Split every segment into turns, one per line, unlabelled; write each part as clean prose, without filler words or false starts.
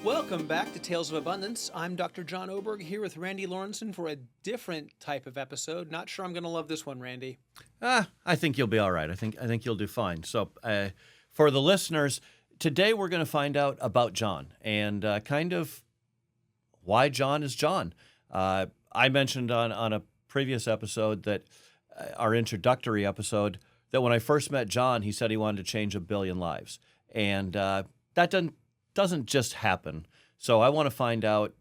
Welcome back to Tales of Abundance. I'm Dr. John Oberg here with Randy Lorensen for a different type of episode. Not sure I'm going to love this one, Randy.
I think you'll be all right. I think you'll do fine. So, for the listeners, today we're going to find out about John and kind of why John is John. I mentioned on a previous episode that our introductory episode that when I first met John, he said he wanted to change 1 billion lives, and that doesn't just happen. So I want to find out,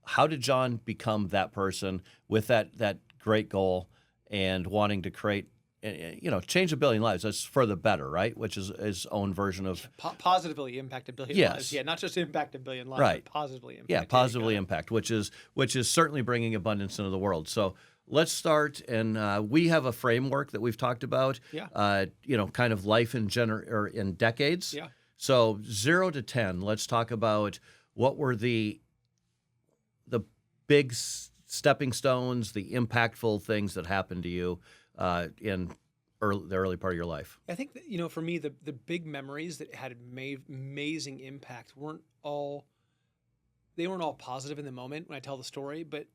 how did John become that person with that great goal and wanting to create, change 1 billion lives? That's for the better, right? Which is his own version of
Positively impact 1 billion
Yes.
lives. Yeah, not just impact 1 billion lives,
Right.
but positively impact.
yeah, positively impact, which is certainly bringing abundance into the world. So let's start, and we have a framework that we've talked about.
Yeah.
Kind of life in in decades.
Yeah.
So 0 to 10, let's talk about what were the big stepping stones, the impactful things that happened to you in the early part of your life.
I think that, for me, the big memories that had amazing impact weren't all positive in the moment when I tell the story, but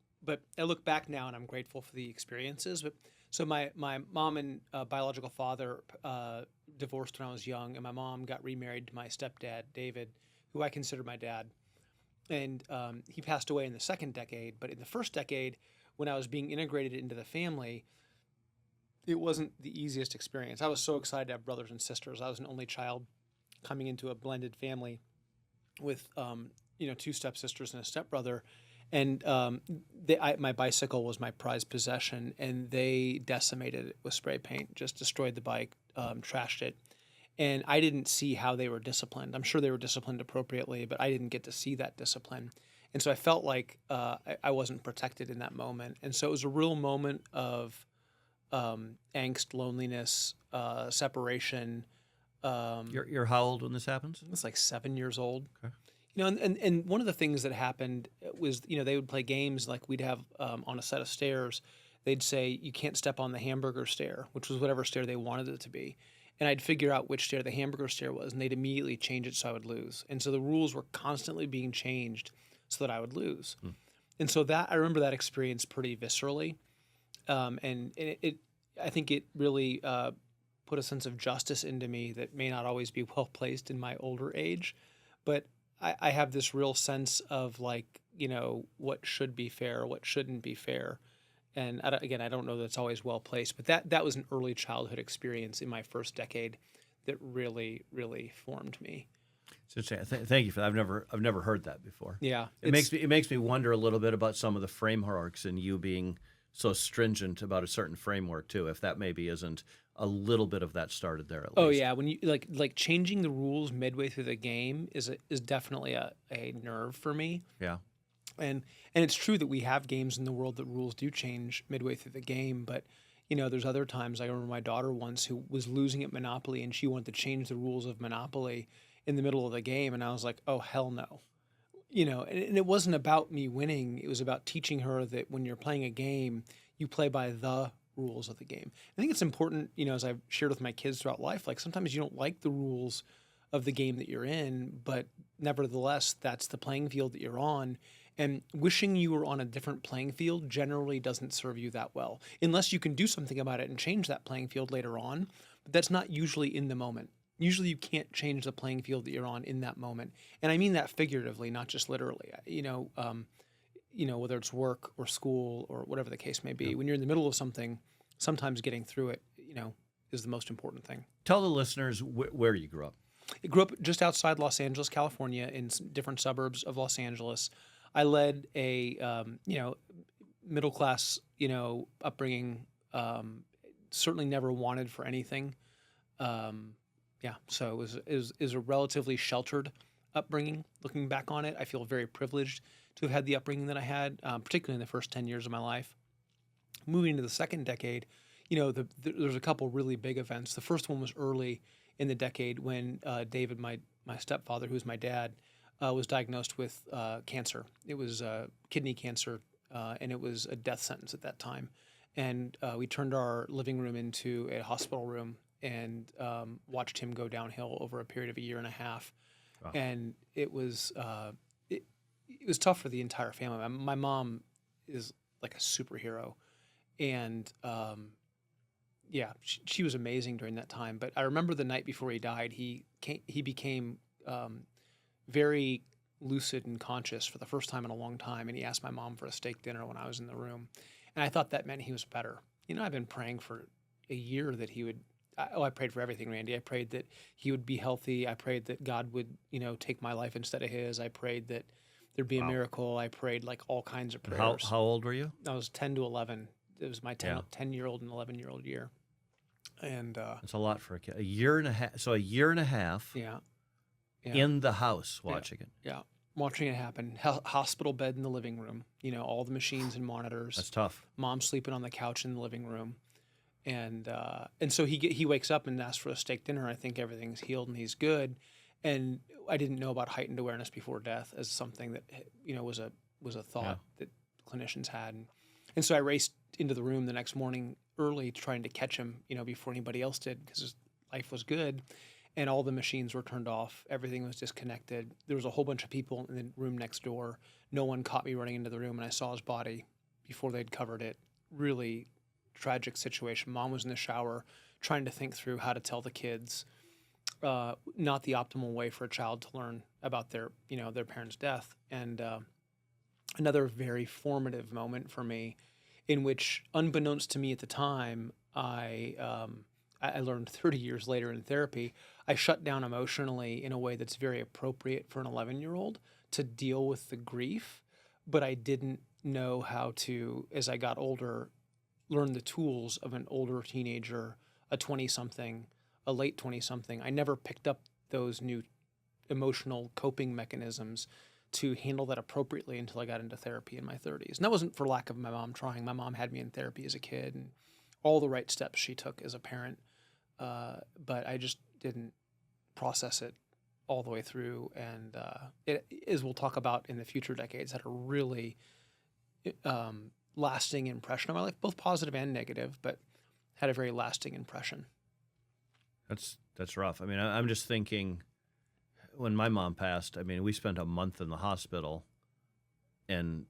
I look back now and I'm grateful for the experiences. But so my mom and biological father divorced when I was young, and my mom got remarried to my stepdad, David, who I consider my dad. And he passed away in the second decade. But in the first decade, when I was being integrated into the family, it wasn't the easiest experience. I was so excited to have brothers and sisters. I was an only child coming into a blended family with, 2 stepsisters and a stepbrother. And my bicycle was my prized possession, and they decimated it with spray paint, just destroyed the bike, trashed it. And I didn't see how they were disciplined. I'm sure they were disciplined appropriately, but I didn't get to see that discipline. And so I felt like I wasn't protected in that moment. And so it was a real moment of angst, loneliness, separation.
You're how old when this happens?
It's like 7 years old.
Okay.
And one of the things that happened was, they would play games like we'd have on a set of stairs. They'd say, you can't step on the hamburger stair, which was whatever stair they wanted it to be. And I'd figure out which stair the hamburger stair was, and they'd immediately change it so I would lose. And so the rules were constantly being changed so that I would lose. And so I remember that experience pretty viscerally. And I think it really put a sense of justice into me that may not always be well placed in my older age. But I have this real sense of what should be fair, what shouldn't be fair. And I don't know that it's always well placed, but that was an early childhood experience in my first decade that really, really formed me.
So thank you for that. I've never heard that before.
Yeah.
It makes me wonder a little bit about some of the frameworks and you being so stringent about a certain framework too, if that maybe isn't a little bit of that started there at least.
Oh yeah, when you like changing the rules midway through the game is definitely a nerve for me.
Yeah.
And it's true that we have games in the world that rules do change midway through the game, but there's other times. I remember my daughter once who was losing at Monopoly and she wanted to change the rules of Monopoly in the middle of the game, and I was like, oh hell no. And it wasn't about me winning. It was about teaching her that when you're playing a game, you play by the rules of the game. I think it's important, as I've shared with my kids throughout life, like sometimes you don't like the rules of the game that you're in, but nevertheless, that's the playing field that you're on. And wishing you were on a different playing field generally doesn't serve you that well, unless you can do something about it and change that playing field later on. But that's not usually in the moment. Usually you can't change the playing field that you're on in that moment. And I mean that figuratively, not just literally. Whether it's work or school or whatever the case may be,
Yeah.
when you're in the middle of something, sometimes getting through it, is the most important thing.
Tell the listeners where you grew up.
I grew up just outside Los Angeles, California, in different suburbs of Los Angeles. I led a, middle class, upbringing. Certainly never wanted for anything. So it was a relatively sheltered upbringing. Looking back on it, I feel very privileged to have had the upbringing that I had, particularly in the first 10 years of my life. Moving into the second decade, there's a couple really big events. The first one was early in the decade when David, my stepfather, who was my dad, was diagnosed with cancer. It was kidney cancer, and it was a death sentence at that time. And we turned our living room into a hospital room and watched him go downhill over a period of a year and a half.
Wow.
And it was tough for the entire family. My mom is like a superhero, and yeah, she was amazing during that time. But I remember the night before he died, he became very lucid and conscious for the first time in a long time, and he asked my mom for a steak dinner when I was in the room, and I thought that meant he was better. I've been praying for a year that he would. I prayed for everything, Randy. I prayed that he would be healthy. I prayed that God would, take my life instead of his. I prayed that there'd be a
Wow.
miracle. I prayed like all kinds of
And
prayers.
how old were you?
I was 10 to 11. It was my 10,
Yeah.
10-year-old and 11-year-old year. And
That's a lot for a kid. A year and a half. So a year and a half
yeah,
in the house watching it.
yeah, watching it happen. Hospital bed in the living room. All the machines and monitors.
That's tough.
Mom sleeping on the couch in the living room. And so he wakes up and asks for a steak dinner. I think everything's healed and he's good. And I didn't know about heightened awareness before death as something that was a thought that clinicians had. And so I raced into the room the next morning early, trying to catch him before anybody else did, because his life was good. And all the machines were turned off. Everything was disconnected. There was a whole bunch of people in the room next door. No one caught me running into the room, and I saw his body before they'd covered it. Really tragic situation. Mom was in the shower trying to think through how to tell the kids, not the optimal way for a child to learn about their parents' death. And another very formative moment for me, in which, unbeknownst to me at the time, I learned 30 years later in therapy, I shut down emotionally in a way that's very appropriate for an 11-year-old to deal with the grief, but I didn't know how to, as I got older, learn the tools of an older teenager, a 20-something, a late 20-something. I never picked up those new emotional coping mechanisms to handle that appropriately until I got into therapy in my 30s. And that wasn't for lack of my mom trying. My mom had me in therapy as a kid, and all the right steps she took as a parent. But I just didn't process it all the way through. And it, as we'll talk about in the future decades, had a really lasting impression on my life, both positive and negative, but had a very lasting impression.
That's rough. I mean, I'm just thinking, when my mom passed, I mean, we spent a month in the hospital, and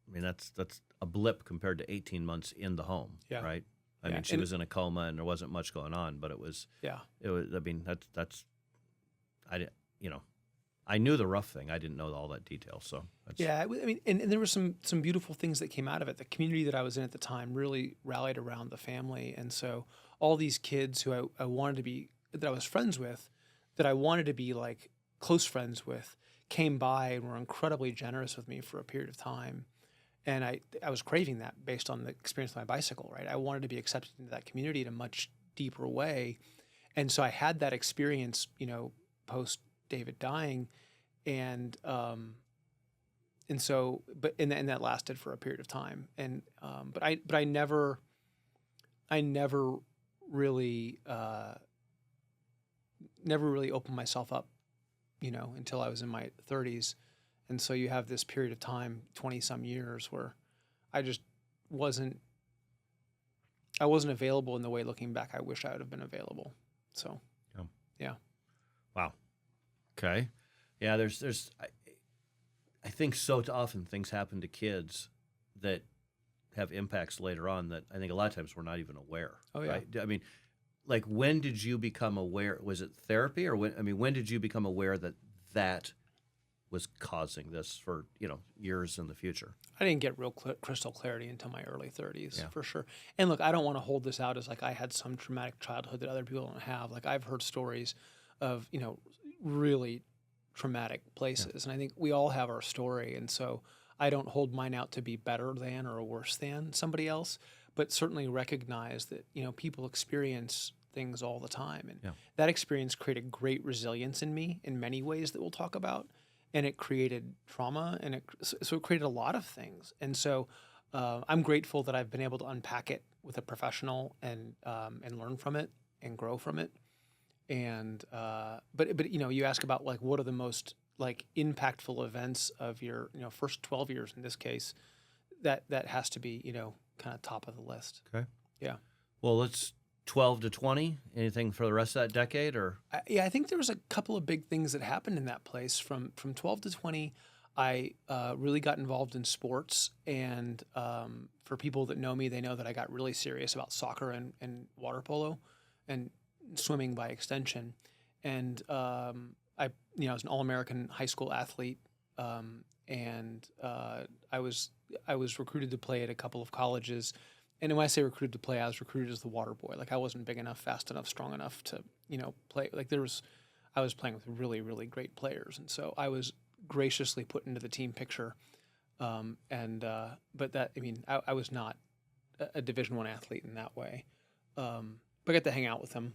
I mean, that's a blip compared to 18 months in the home, right? I mean, she was in a coma and there wasn't much going on, but it was. I mean, I knew the rough thing. I didn't know all that detail. So
I mean, and there were some beautiful things that came out of it. The community that I was in at the time really rallied around the family, and so all these kids who I wanted to be, that I was friends with, that I wanted to be like close friends with, came by and were incredibly generous with me for a period of time. And I was craving that based on the experience of my bicycle, right? I wanted to be accepted into that community in a much deeper way. And so I had that experience, post David dying, and so, and that lasted for a period of time. And but I never really opened myself up, until I was in my 30s. And so you have this period of time, 20 some years, where I just wasn't available in the way, looking back, I wish I would have been available. So, yeah.
Wow. Okay. Yeah. I think so often things happen to kids that have impacts later on that I think a lot of times we're not even aware.
Oh, yeah.
Right? I mean, like, when did you become aware? Was it therapy, or when did you become aware that was causing this for years in the future?
I didn't get real crystal clarity until my early 30s, for sure. And look, I don't want to hold this out as like I had some traumatic childhood that other people don't have. Like, I've heard stories of really traumatic places, and I think we all have our story. And so I don't hold mine out to be better than or worse than somebody else, but certainly recognize that people experience things all the time, and that experience created great resilience in me in many ways that we'll talk about. And it created trauma, and so it created a lot of things. And so I'm grateful that I've been able to unpack it with a professional and learn from it and grow from it. And but you ask about like what are the most like impactful events of your first 12 years in this case, that has to be kind of top of the list.
Okay.
Yeah.
Well, let's 12 to 20? Anything for the rest of that decade, or?
Yeah, I think there was a couple of big things that happened in that place. From 12 to 20, I really got involved in sports. And for people that know me, they know that I got really serious about soccer and water polo and swimming by extension. And I was an All-American high school athlete. And I was recruited to play at a couple of colleges. And when I say recruited to play, I was recruited as the water boy. Like I wasn't big enough, fast enough, strong enough to, play. Like I was playing with really, really great players. And so I was graciously put into the team picture. But I was not a Division I athlete in that way. But I got to hang out with them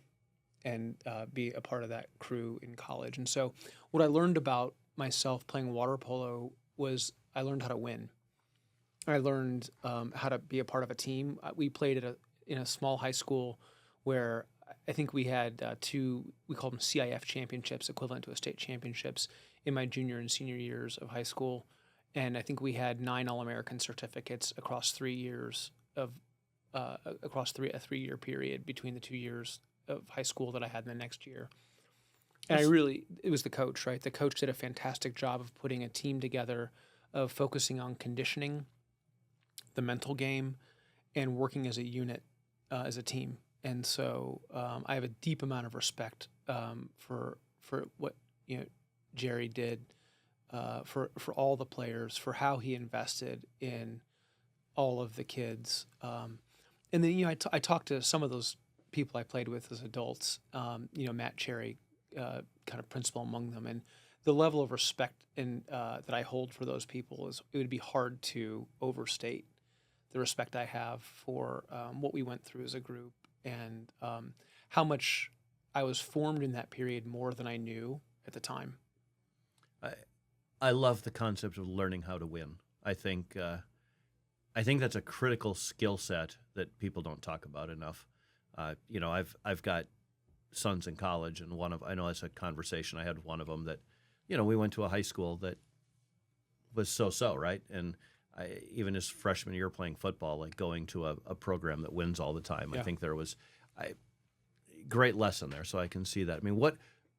and be a part of that crew in college. And so what I learned about myself playing water polo was I learned how to win. I learned how to be a part of a team. We played in a small high school where I think we had we called them CIF championships, equivalent to a state championships, in my junior and senior years of high school. And I think we had 9 All-American certificates across 3 years of a 3-year period between the 2 years of high school that I had in the next year. And it was the coach, right? The coach did a fantastic job of putting a team together, of focusing on conditioning, the mental game, and working as a unit, as a team. And so I have a deep amount of respect for what Jerry did, for all the players, for how he invested in all of the kids. And then I talked to some of those people I played with as adults. Matt Cherry, kind of principal among them, and the level of respect that I hold for those people it would be hard to overstate the respect I have for what we went through as a group, and how much I was formed in that period more than I knew at the time.
I love the concept of learning how to win. I think that's a critical skill set that people don't talk about enough. I've got sons in college, and I know that's a conversation I had with one of them that, we went to a high school that was so-so, right? And even his freshman year playing football, like going to a program that wins all the time. Yeah. I think there was a great lesson there, so I can see that. I mean,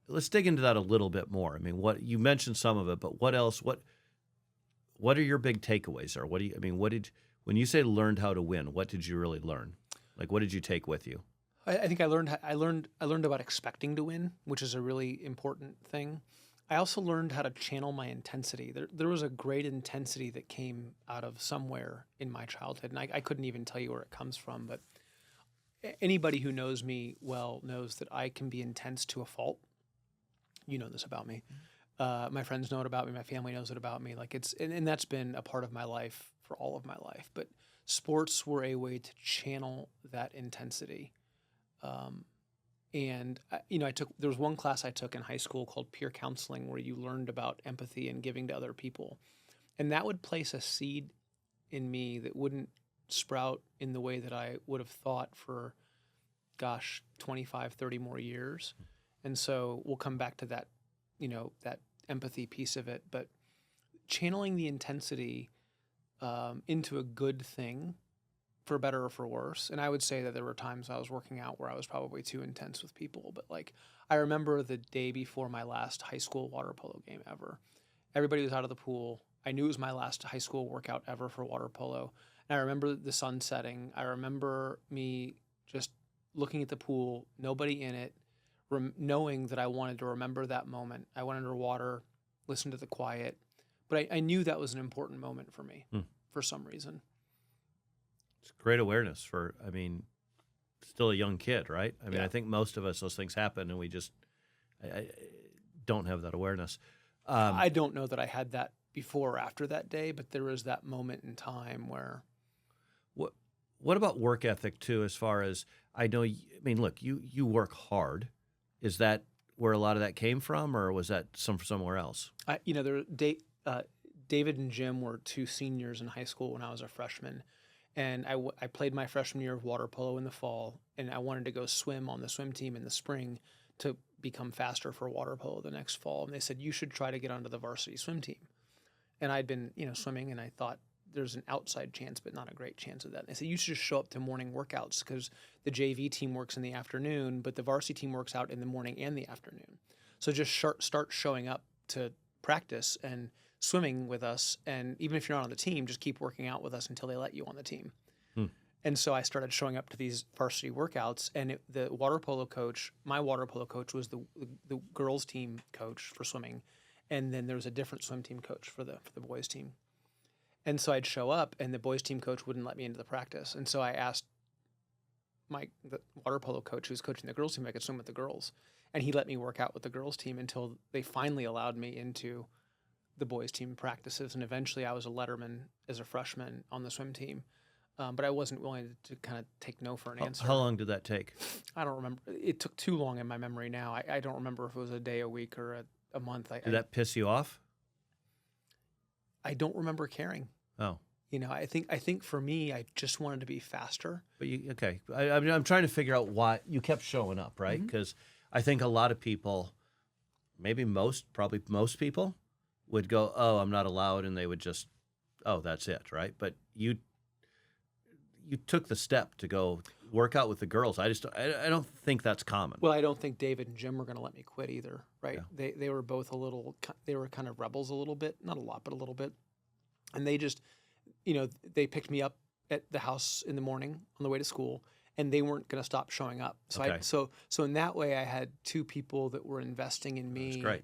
let's dig into that a little bit more. I mean, you mentioned some of it, but what else? What are your big takeaways there? When you say learned how to win, what did you really learn? Like, what did you take with you?
I think I learned about expecting to win, which is a really important thing. I also learned how to channel my intensity. There was a great intensity that came out of somewhere in my childhood, and I couldn't even tell you where it comes from, but anybody who knows me well knows that I can be intense to a fault. You know this about me. My friends know it about me. My family knows it about me. And that's been a part of my life for all of my life. But sports were a way to channel that intensity. There was one class I took in high school called peer counseling, where you learned about empathy and giving to other people. And that would place a seed in me that wouldn't sprout in the way that I would have thought for, 25, 30 more years. And so we'll come back to that, that empathy piece of it. But channeling the intensity into a good thing, for better or for worse. And I would say that there were times I was working out where I was probably too intense with people. But I remember the day before my last high school water polo game ever. Everybody was out of the pool. I knew it was my last high school workout ever for water polo. And I remember the sun setting. I remember me just looking at the pool, nobody in it, knowing that I wanted to remember that moment. I went under water, listened to the quiet. But I knew that was an important moment for me for some reason.
It's great awareness still a young kid, right? I think most of us, those things happen, and we just I don't have that awareness.
I don't know that I had that before or after that day, but there was that moment in time where.
What about work ethic too? As far as I know, look, you work hard. Is that where a lot of that came from, or was that somewhere else?
David and Jim were 2 seniors in high school when I was a freshman. And I played my freshman year of water polo in the fall, and I wanted to go swim on the swim team in the spring to become faster for water polo the next fall. And they said, you should try to get onto the varsity swim team. And I'd been, swimming, and I thought there's an outside chance, but not a great chance of that. And they said, you should just show up to morning workouts because the JV team works in the afternoon, but the varsity team works out in the morning and the afternoon. So just start showing up to practice and swimming with us. And even if you're not on the team, just keep working out with us until they let you on the team. And so I started showing up to these varsity workouts, and the water polo coach, my water polo coach was the girls team coach for swimming. And then there was a different swim team coach for the boys team. And so I'd show up, and the boys team coach wouldn't let me into the practice. And so I asked the water polo coach who was coaching the girls team if I could swim with the girls. And he let me work out with the girls team until they finally allowed me into the boys team practices. And eventually I was a letterman as a freshman on the swim team. But I wasn't willing to kind of take no for an answer.
How long did that take?
I don't remember. It took too long in my memory now. I don't remember if it was a day, a week, or a month.
Did that piss you off?
I don't remember caring.
Oh.
I think for me, I just wanted to be faster.
But okay. I'm trying to figure out why you kept showing up, right? Because I think a lot of people, probably most people, would go, oh, I'm not allowed, and they would just, oh, that's it, right? But you took the step to go work out with the girls. I don't think that's common.
Well, I don't think David and Jim were going to let me quit either, right?
Yeah.
They were both they were kind of rebels a little bit, not a lot, but a little bit. And they just, they picked me up at the house in the morning on the way to school, and they weren't going to stop showing up. So
Okay.
so in that way, I had two people that were investing in me.
That's great.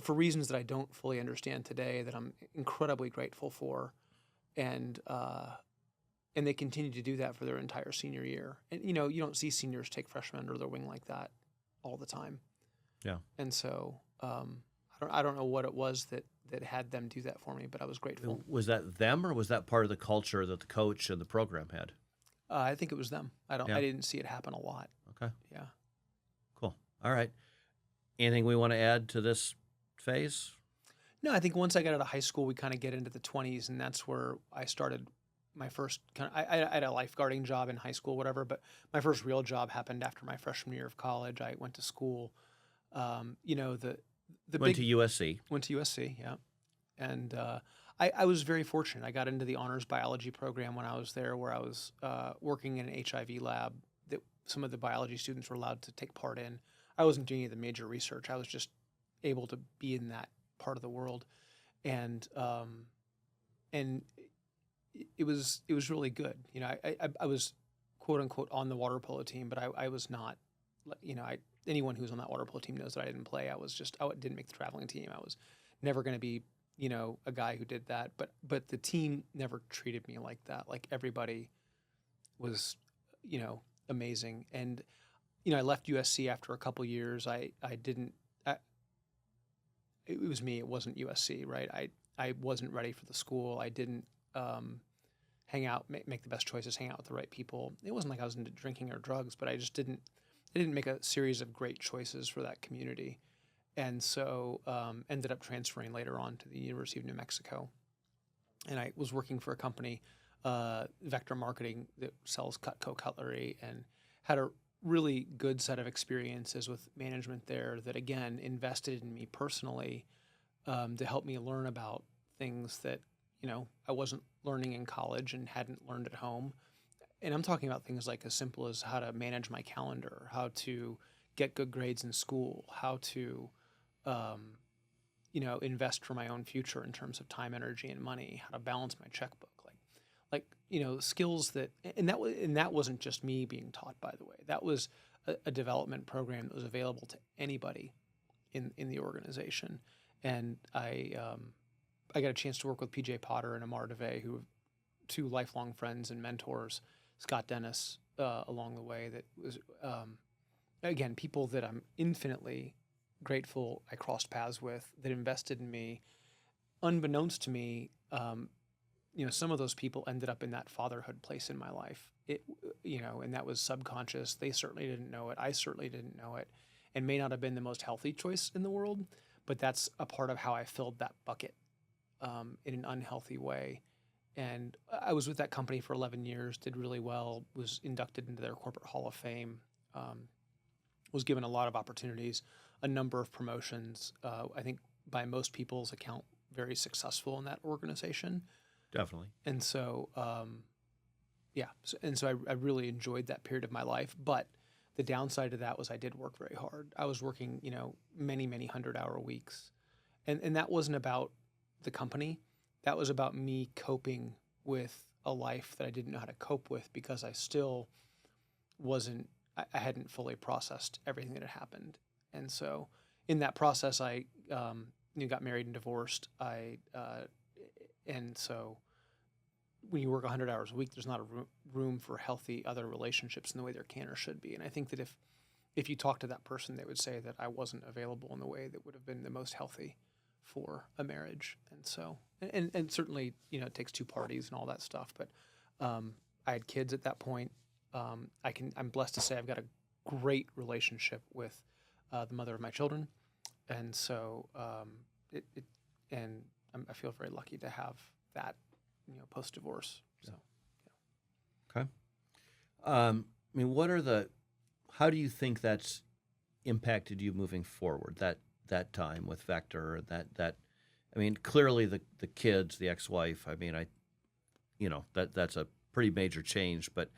For reasons that I don't fully understand today, that I'm incredibly grateful for. And they continue to do that for their entire senior year. And, you don't see seniors take freshmen under their wing like that all the time.
Yeah.
And so I don't know what it was that had them do that for me, but I was grateful.
Was that them, or was that part of the culture that the coach and the program had?
I think it was them. I
Yeah.
didn't see it happen a lot.
Okay.
Yeah.
Cool. All right. Anything we want to add to this phase?
No, I think once I got out of high school, we kind of get into the 20s, and that's where I started my first I had a lifeguarding job in high school, whatever, but my first real job happened after my freshman year of college. I went to school.
Went to USC.
Went to USC, yeah. And I was very fortunate. I got into the honors biology program when I was there, where I was working in an HIV lab that some of the biology students were allowed to take part in. I wasn't doing any of the major research. I was just able to be in that part of the world. And it was really good. I was quote unquote on the water polo team, but I was not. Anyone who's on that water polo team knows that I didn't play. I didn't make the traveling team. I was never going to be a guy who did that. But the team never treated me like that. Like, everybody was amazing. And I left USC after a couple years. It was me. It wasn't USC, right? I wasn't ready for the school. I didn't hang out, make the best choices, hang out with the right people. It wasn't like I was into drinking or drugs, but I didn't make a series of great choices for that community. And so ended up transferring later on to the University of New Mexico. And I was working for a company, Vector Marketing, that sells Cutco cutlery, and had a really good set of experiences with management there that, again, invested in me personally to help me learn about things that I wasn't learning in college and hadn't learned at home. And I'm talking about things like as simple as how to manage my calendar, how to get good grades in school, how to, invest for my own future in terms of time, energy, and money, how to balance my checkbook, skills and that wasn't just me being taught, by the way. That was a development program that was available to anybody in the organization. And I got a chance to work with PJ Potter and Amar DeVay, who are two lifelong friends and mentors, Scott Dennis, along the way. That was, again, people that I'm infinitely grateful I crossed paths with, that invested in me. Unbeknownst to me, some of those people ended up in that fatherhood place in my life. And that was subconscious. They certainly didn't know it. I certainly didn't know it, and may not have been the most healthy choice in the world, but that's a part of how I filled that bucket in an unhealthy way. And I was with that company for 11 years, did really well, was inducted into their corporate hall of fame, was given a lot of opportunities, a number of promotions. I think by most people's account, very successful in that organization.
Definitely.
And so, I really enjoyed that period of my life. But the downside of that was I did work very hard. I was working, many, many 100-hour weeks. And that wasn't about the company. That was about me coping with a life that I didn't know how to cope with because I still I hadn't fully processed everything that had happened. And so in that process, I got married and divorced. And so when you work 100 hours a week, there's not a room for healthy other relationships in the way there can or should be. And I think that if you talk to that person, they would say that I wasn't available in the way that would have been the most healthy for a marriage. And so, and certainly, it takes two parties and all that stuff. But I had kids at that point. I'm blessed to say I've got a great relationship with the mother of my children. And so I feel very lucky to have that, post-divorce. So,
Okay. How do you think that's impacted you moving forward? That time with Vector, clearly the kids, the ex-wife. That's a pretty major change. But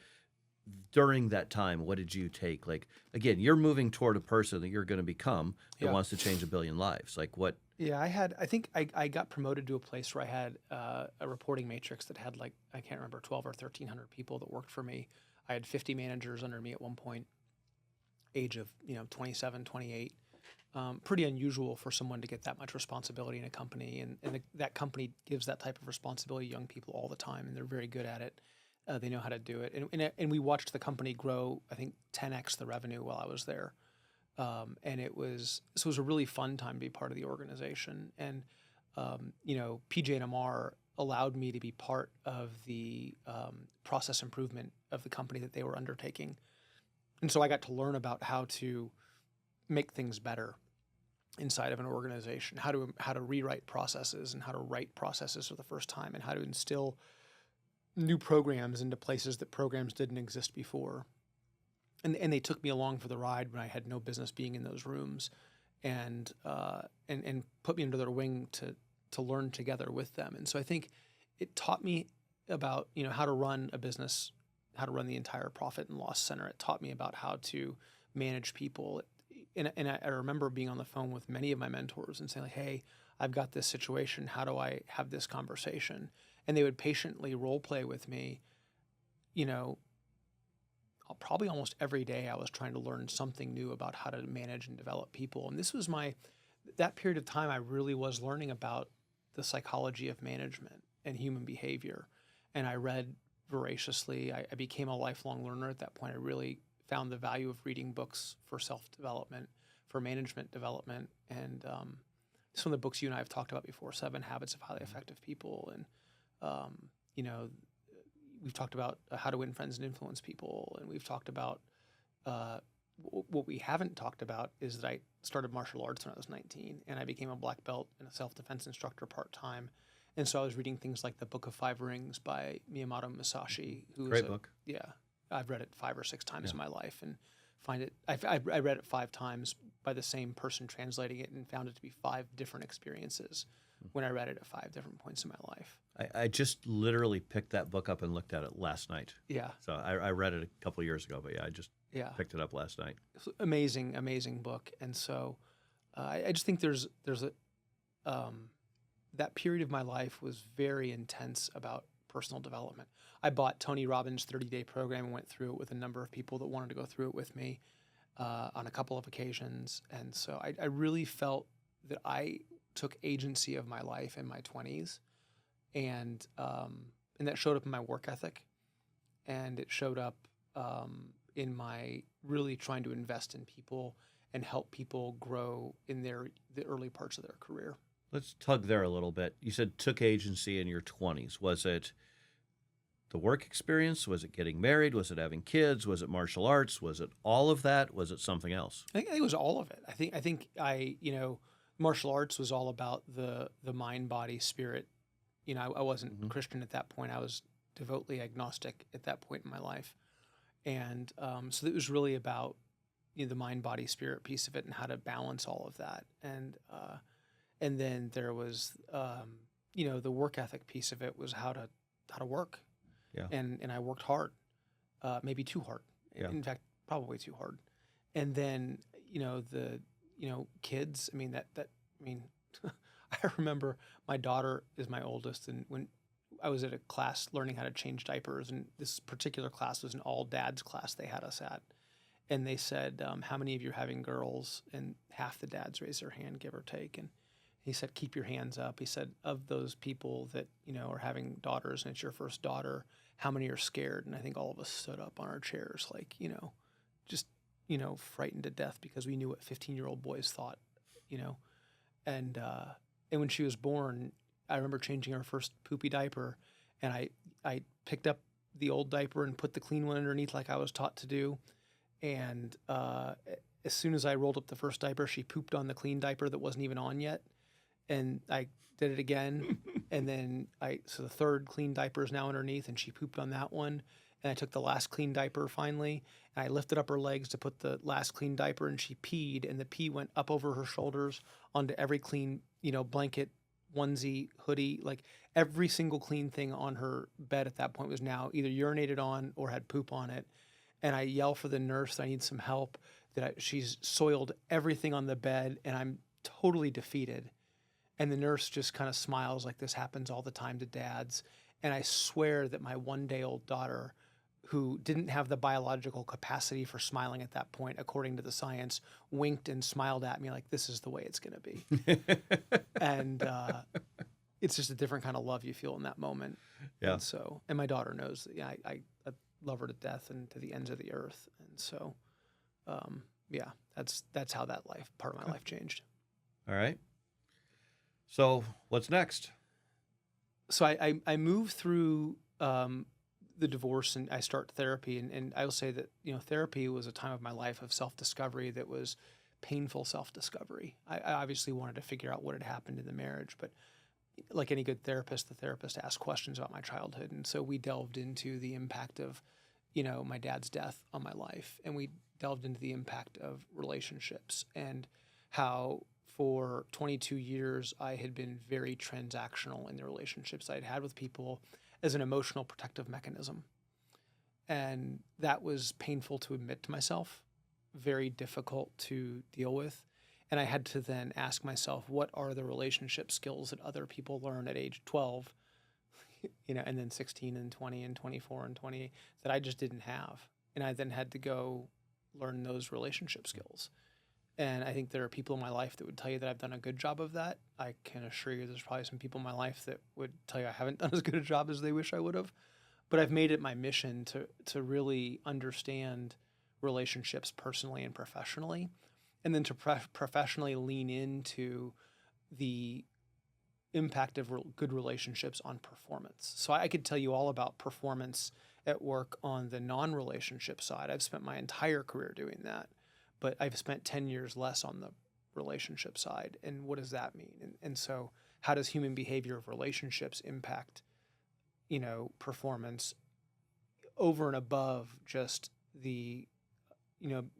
during that time, what did you take? Like, again, you're moving toward a person that you're going to become that wants to change a billion lives. Like what?
Yeah, I think I got promoted to a place where I had a reporting matrix that had I can't remember, 12 or 1,300 people that worked for me. I had 50 managers under me at one point, age of 27, 28. Pretty unusual for someone to get that much responsibility in a company, and that company gives that type of responsibility to young people all the time, and they're very good at it. They know how to do it, and we watched the company grow, I think 10x the revenue while I was there. And it was a really fun time to be part of the organization. And, PJ&MR allowed me to be part of the process improvement of the company that they were undertaking. And so I got to learn about how to make things better inside of an organization, how to rewrite processes and how to write processes for the first time and how to instill new programs into places that programs didn't exist before. And they took me along for the ride when I had no business being in those rooms, and put me under their wing to learn together with them. And so I think it taught me about how to run a business, how to run the entire profit and loss center. It taught me about how to manage people. And I remember being on the phone with many of my mentors and saying, hey, I've got this situation. How do I have this conversation? And they would patiently role play with me. Probably almost every day I was trying to learn something new about how to manage and develop people. And this was that period of time I really was learning about the psychology of management and human behavior. And I read voraciously. I became a lifelong learner at that point. I really found the value of reading books for self-development, for management development. And some of the books you and I have talked about before, 7 Habits of Highly Effective People. And, we've talked about how to win friends and influence people. And we've talked about what we haven't talked about is that I started martial arts when I was 19, and I became a black belt and a self-defense instructor part-time. And so I was reading things like the Book of Five Rings by Miyamoto Musashi.
Great book.
Yeah. I've read it 5 or 6 times in my life and find it, I read it 5 times by the same person translating it and found it to be 5 different experiences when I read it at 5 different points in my life.
I just literally picked that book up and looked at it last night.
Yeah.
So I read it a couple of years ago, but I just picked it up last night.
It's an amazing, amazing book. And so I just think there's that period of my life was very intense about personal development. I bought Tony Robbins' 30-day program and went through it with a number of people that wanted to go through it with me on a couple of occasions. And so I really felt that I took agency of my life in my 20s. And that showed up in my work ethic, and it showed up in my really trying to invest in people and help people grow in the early parts of their career.
Let's tug there a little bit. You said took agency in your 20s. Was it the work experience? Was it getting married? Was it having kids? Was it martial arts? Was it all of that? Was it something else?
I think it was all of it. I think martial arts was all about the mind, body, spirit. I wasn't Christian at that point. I was devoutly agnostic at that point in my life. And so it was really about the mind, body, spirit piece of it and how to balance all of that. And then there was the work ethic piece of it was how to work.
Yeah.
And I worked hard, maybe too hard.
Yeah.
In fact, probably too hard. And then, the kids, I mean, I remember my daughter is my oldest, and when I was at a class learning how to change diapers, and this particular class was an all dads class they had us at. And they said, how many of you are having girls? And half the dads raised their hand, give or take. And he said, keep your hands up. He said, of those people that, are having daughters and it's your first daughter, how many are scared? And I think all of us stood up on our chairs, like, just, frightened to death because we knew what 15-year-old boys thought, And when she was born, I remember changing her first poopy diaper, and I picked up the old diaper and put the clean one underneath like I was taught to do. And as soon as I rolled up the first diaper, she pooped on the clean diaper that wasn't even on yet. And I did it again. And then so the third clean diaper is now underneath, and she pooped on that one. And I took the last clean diaper finally, and I lifted up her legs to put the last clean diaper, and she peed, and the pee went up over her shoulders onto every clean, blanket, onesie, hoodie, like every single clean thing on her bed at that point was now either urinated on or had poop on it. And I yell for the nurse that I need some help, she's soiled everything on the bed, and I'm totally defeated. And the nurse just kind of smiles like this happens all the time to dads. And I swear that my one-day-old daughter, who didn't have the biological capacity for smiling at that point, according to the science, winked and smiled at me like, this is the way it's going to be. And it's just a different kind of love you feel in that moment.
Yeah.
And my daughter knows that, I love her to death and to the ends of the earth. And so, that's how that part of my life changed.
All right. So what's next?
So I move through the divorce, and I start therapy. And I will say that, therapy was a time of my life of self-discovery that was painful self-discovery. I obviously wanted to figure out what had happened in the marriage, but like any good therapist, the therapist asked questions about my childhood. And so we delved into the impact of, my dad's death on my life. And we delved into the impact of relationships and how for 22 years I had been very transactional in the relationships I'd had with people as an emotional protective mechanism. And that was painful to admit to myself, very difficult to deal with. And I had to then ask myself, what are the relationship skills that other people learn at age 12, and then 16 and 20 and 24 and 28 that I just didn't have. And I then had to go learn those relationship skills. And I think there are people in my life that would tell you that I've done a good job of that. I can assure you there's probably some people in my life that would tell you I haven't done as good a job as they wish I would have. But I've made it my mission to really understand relationships personally and professionally, and then to professionally lean into the impact of good relationships on performance. So I could tell you all about performance at work on the non-relationship side. I've spent my entire career doing that, but I've spent 10 years less on the relationship side. And what does that mean? And so how does human behavior of relationships impact, performance over and above just the,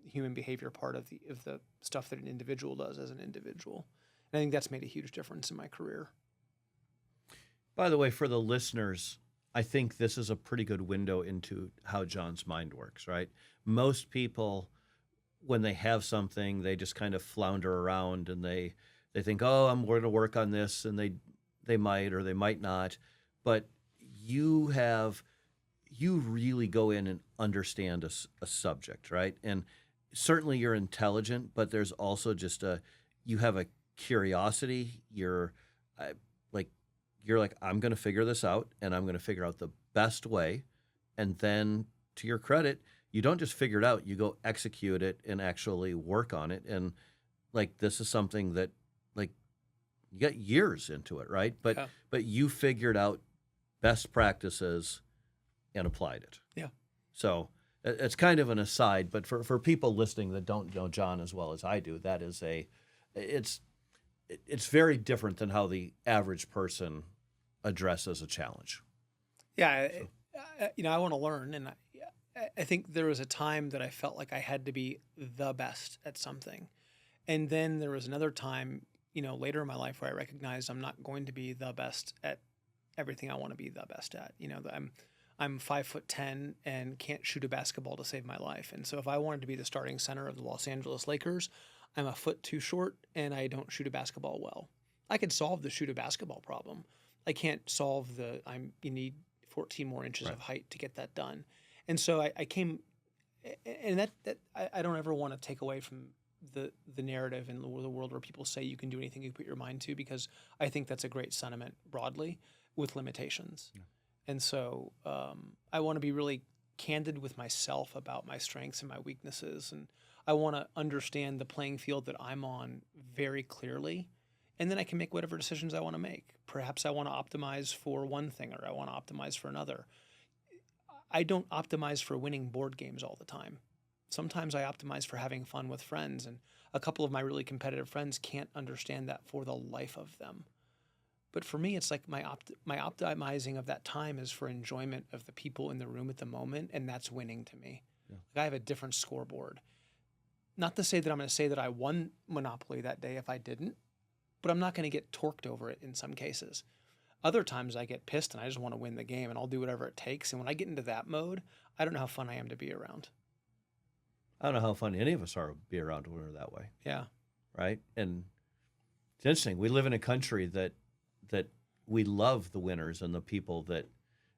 human behavior part of the stuff that an individual does as an individual? And I think that's made a huge difference in my career.
By the way, for the listeners, I think this is a pretty good window into how John's mind works, right? Most people, when they have something, they just kind of flounder around and they think, oh, I'm going to work on this, and they might or they might not. But you really go in and understand a subject, right? And certainly you're intelligent, but there's also just you have a curiosity. You're like, I'm going to figure this out, and I'm going to figure out the best way. And then, to your credit, you don't just figure it out, you go execute it and actually work on it. And like, this is something that, like, you got years into it, right? But you figured out best practices and applied it.
Yeah.
So it's kind of an aside, but for people listening that don't know John as well as I do, that is it's very different than how the average person addresses a challenge.
Yeah. So. I want to learn, and I think there was a time that I felt like I had to be the best at something. And then there was another time, later in my life where I recognized I'm not going to be the best at everything I want to be the best at. That I'm 5'10" and can't shoot a basketball to save my life. And so if I wanted to be the starting center of the Los Angeles Lakers, I'm a foot too short and I don't shoot a basketball well. I could solve the shoot a basketball problem. I can't solve you need 14 more inches of height to get that done. And so I came, and that I don't ever want to take away from the narrative in the world where people say you can do anything you put your mind to, because I think that's a great sentiment broadly with limitations. Yeah. And so I want to be really candid with myself about my strengths and my weaknesses. And I want to understand the playing field that I'm on very clearly. And then I can make whatever decisions I want to make. Perhaps I want to optimize for one thing or I want to optimize for another. I don't optimize for winning board games all the time. Sometimes I optimize for having fun with friends. And a couple of my really competitive friends can't understand that for the life of them. But for me, it's like my optimizing of that time is for enjoyment of the people in the room at the moment, and that's winning to me. Yeah. Like I have a different scoreboard. Not to say that I'm going to say that I won Monopoly that day if I didn't, but I'm not going to get torqued over it in some cases. Other times I get pissed and I just want to win the game, and I'll do whatever it takes. And when I get into that mode, I don't know how fun I am to be around.
I don't know how fun any of us are to be around when we're that way.
Yeah.
Right? And it's interesting. We live in a country that we love the winners and the people that,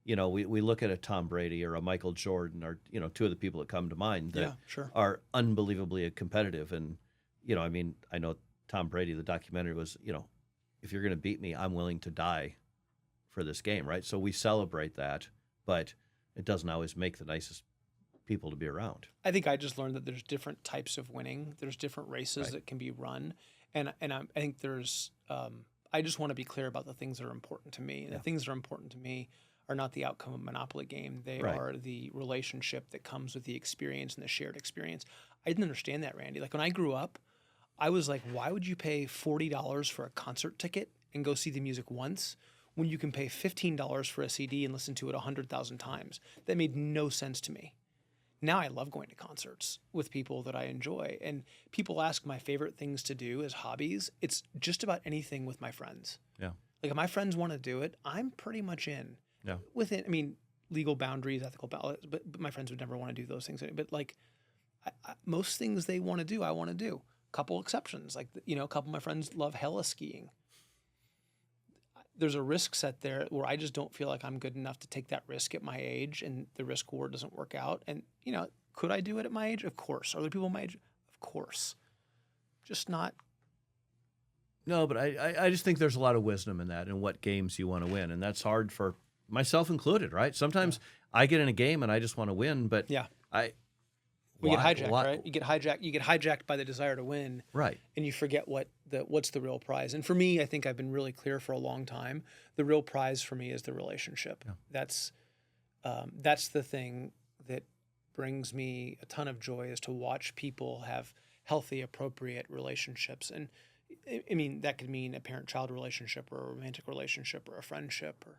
we look at a Tom Brady or a Michael Jordan or, two of the people that come to mind that are unbelievably competitive. And, I know Tom Brady, the documentary was, if you're going to beat me, I'm willing to die for this game, right? So we celebrate that, but it doesn't always make the nicest people to be around.
I think I just learned that there's different types of winning. There's different races that can be run. And I think there's I just want to be clear about the things that are important to me. And the things that are important to me are not the outcome of a Monopoly game. They are the relationship that comes with the experience and the shared experience. I didn't understand that, Randy. Like when I grew up, I was like, why would you pay $40 for a concert ticket and go see the music once when you can pay $15 for a CD and listen to it 100,000 times? That made no sense to me. Now I love going to concerts with people that I enjoy. And people ask my favorite things to do as hobbies. It's just about anything with my friends. Yeah. Like if my friends want to do it, I'm pretty much in. Yeah. Within, legal boundaries, ethical boundaries, but my friends would never want to do those things. But like most things they want to do, I want to do. Couple exceptions. Like, a couple of my friends love hella skiing. There's a risk set there where I just don't feel like I'm good enough to take that risk at my age, and the risk reward doesn't work out. And, could I do it at my age? Of course. Are there people my age? Of course. Just not.
No, but I just think there's a lot of wisdom in that and what games you want to win. And that's hard for myself included, right? Sometimes I get in a game and I just want to win, but
we get hijacked, right? You get hijacked by the desire to win,
right? And
you forget what's the real prize. And for me, I think I've been really clear for a long time. The real prize for me is the relationship. Yeah. That's the thing that brings me a ton of joy, is to watch people have healthy, appropriate relationships. And that could mean a parent-child relationship or a romantic relationship or a friendship, or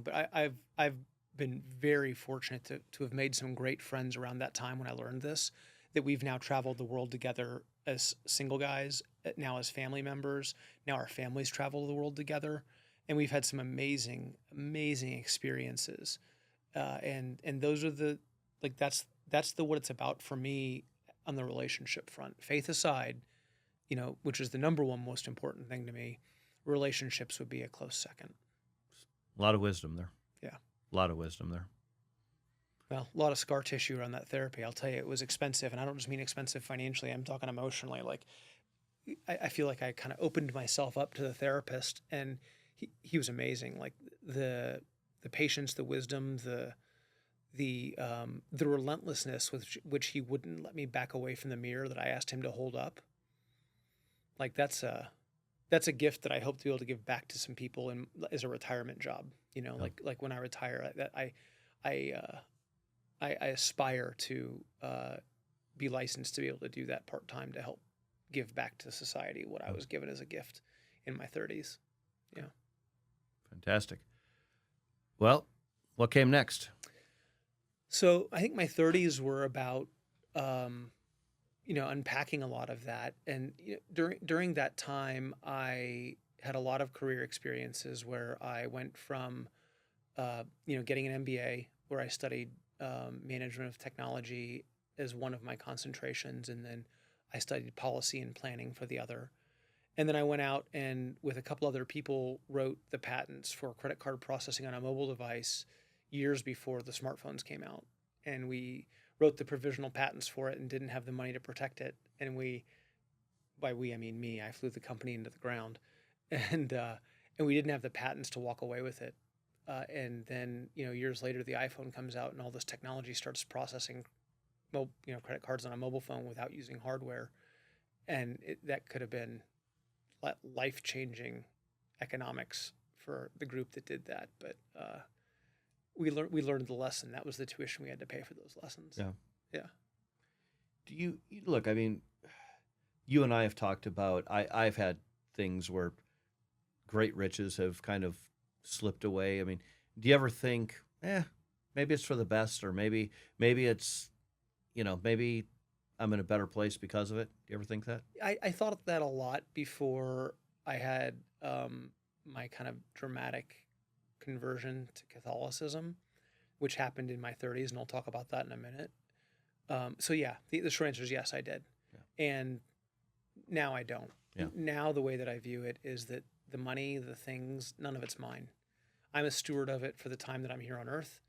But I've been very fortunate to have made some great friends around that time when I learned this, that we've now traveled the world together as single guys, now as family members. Now our families travel the world together, and we've had some amazing, amazing experiences. And those are that's what it's about for me on the relationship front. Faith aside, which is the number one most important thing to me, relationships would be a close second.
A lot of wisdom there.
Yeah.
A lot of wisdom there.
Well, a lot of scar tissue around that therapy. I'll tell you, it was expensive. And I don't just mean expensive financially. I'm talking emotionally. Like, I feel like I kind of opened myself up to the therapist, and he was amazing. Like the patience, the wisdom, the relentlessness with which he wouldn't let me back away from the mirror that I asked him to hold up. Like that's a gift that I hope to be able to give back to some people as a retirement job. Like when I retire, I aspire to be licensed to be able to do that part-time to help give back to society what I was given as a gift in my 30s. Yeah.
Fantastic. Well, what came next?
So I think my 30s were about unpacking a lot of that. And during that time, I had a lot of career experiences where I went from, getting an MBA where I studied management of technology as one of my concentrations, and then I studied policy and planning for the other. And then I went out and with a couple other people wrote the patents for credit card processing on a mobile device years before the smartphones came out. And we wrote the provisional patents for it and didn't have the money to protect it. And by we, I mean me, I flew the company into the ground. And we didn't have the patents to walk away with it. And then, years later, the iPhone comes out and all this technology starts processing, credit cards on a mobile phone without using hardware. And that could have been life-changing economics for the group that did that. But we learned the lesson. That was the tuition we had to pay for those lessons.
Yeah.
Yeah.
Do you look? I mean, you and I have talked about. I've had things where great riches have kind of slipped away. I mean, do you ever think, maybe it's for the best, or maybe it's, maybe I'm in a better place because of it? Do you ever think that?
I thought that a lot before I had my kind of dramatic conversion to Catholicism, which happened in my 30s, and I'll talk about that in a minute. So yeah, the short answer is yes, I did. Yeah. And now I don't. Yeah. Now the way that I view it is that the money, the things, none of it's mine. I'm a steward of it for the time that I'm here on earth.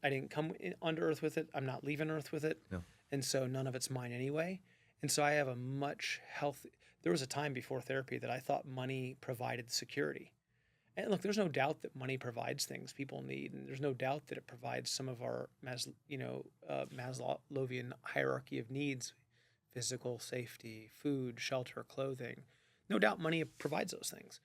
I didn't come onto earth with it. I'm not leaving earth with it. No. And so none of it's mine anyway. And so I have a much healthy, there was a time before therapy that I thought money provided security. And look, there's no doubt that money provides things people need. And there's no doubt that it provides some of our, Maslowian hierarchy of needs, physical safety, food, shelter, clothing. No doubt money provides those things.